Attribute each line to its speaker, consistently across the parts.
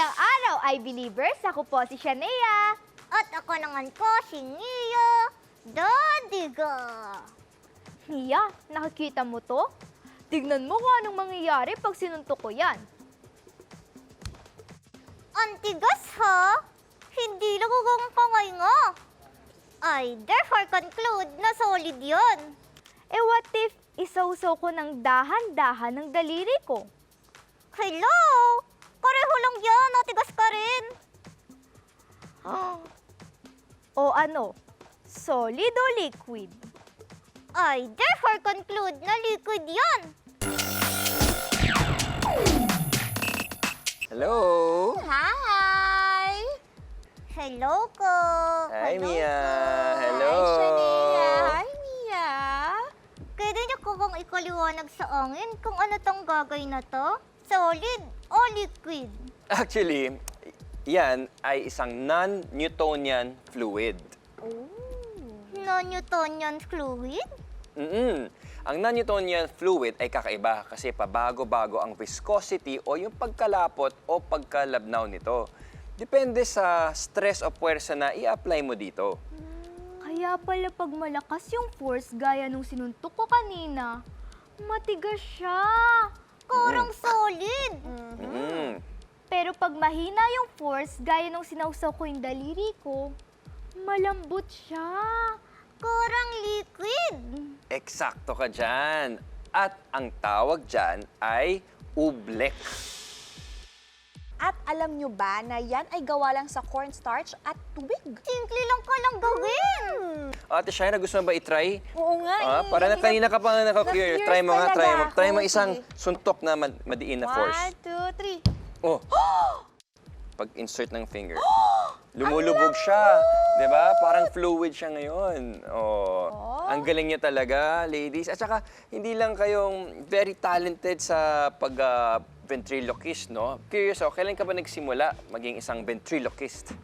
Speaker 1: Magandang araw, I-Believers! Ako po si Shanea.
Speaker 2: At ako naman po si Nia Dodiga.
Speaker 1: Nia, nakikita mo to? Tignan mo kung anong mangyayari pag sinuntok ko yan.
Speaker 2: Antigas ha? Hindi lang ang kamay nga. I therefore conclude na solid yon.
Speaker 1: Eh what if isawsaw ko ng dahan-dahan ng daliri ko?
Speaker 2: Hello? Pareho lang yan, natigas ka rin.
Speaker 1: O ano, solid o liquid?
Speaker 2: I therefore conclude na liquid yan.
Speaker 3: Hello!
Speaker 2: Hi! Hello ko.
Speaker 3: Hi, Mia!
Speaker 2: ko.
Speaker 3: Hello!
Speaker 2: Hi, Shanea. Hi, Mia. Pwede niyo ko bang ikaliwanag sa angin kung ano tong gagay na to? Solid o liquid?
Speaker 3: Actually, yan ay isang non-Newtonian fluid.
Speaker 2: Non-Newtonian fluid?
Speaker 3: Ang non-Newtonian fluid ay kakaiba kasi pabago-bago ang viscosity o yung pagkalapot o pagkalabnaw nito. Depende sa stress o puwersa na i-apply mo dito.
Speaker 1: Kaya pala pag malakas yung force gaya nung sinuntok ko kanina, matigas siya.
Speaker 2: Kurang solid.
Speaker 1: Pero pag mahina yung force gaya nung sinawsaw ko yung daliri ko, malambot siya.
Speaker 2: Kurang liquid.
Speaker 3: Eksakto ka dyan. At ang tawag dyan ay ublek.
Speaker 4: At alam nyo ba na yan ay gawa lang sa cornstarch at tubig?
Speaker 2: Simple lang ka lang gawin.
Speaker 3: Ate Shaira, gusto mo ba i-try?
Speaker 4: Oo nga
Speaker 3: Para na kanina ka pa naka-clear.
Speaker 4: Na-curious
Speaker 3: Try mo nga,
Speaker 4: talaga
Speaker 3: try mo. Try mo
Speaker 4: ako.
Speaker 3: isang
Speaker 4: Sige.
Speaker 3: suntok na madiin na force.
Speaker 4: 1, 2, 3.
Speaker 3: Oh. Pag-insert ng finger. Lumulubog siya. Di ba? Parang fluid siya ngayon. Oh. Ang galing niya talaga, ladies. At saka, hindi lang kayong very talented sa pag-ventriloquist, no? Curious, kailan ka ba nagsimula maging isang ventriloquist?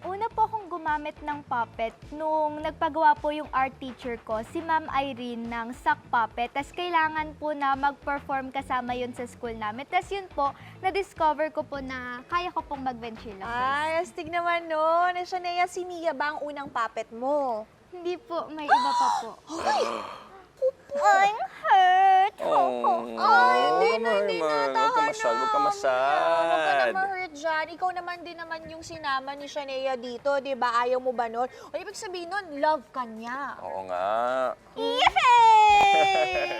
Speaker 1: Una po akong gumamit ng puppet nung nagpagawa po yung art teacher ko, si Ma'am Irene ng sock puppet. Tapos kailangan po na mag-perform kasama yun sa school namin. Tapos yun po, na-discover ko po na kaya ko pong mag-ventriloquist.
Speaker 4: Ay, astig naman nun. Shanea, si Mia ba ang unang puppet mo?
Speaker 1: Hindi po, may iba pa po.
Speaker 2: I'm hurt.
Speaker 4: Ay, hindi na.
Speaker 3: Huwag ka masal, huwag ka masal.
Speaker 4: Huwag ka na ma-hurt dyan. Ikaw naman din naman yung sinama ni Shanea dito, di ba? Ayaw mo ba nun? O ibig sabihin nun, love ka niya.
Speaker 3: Oo nga.
Speaker 2: Yay!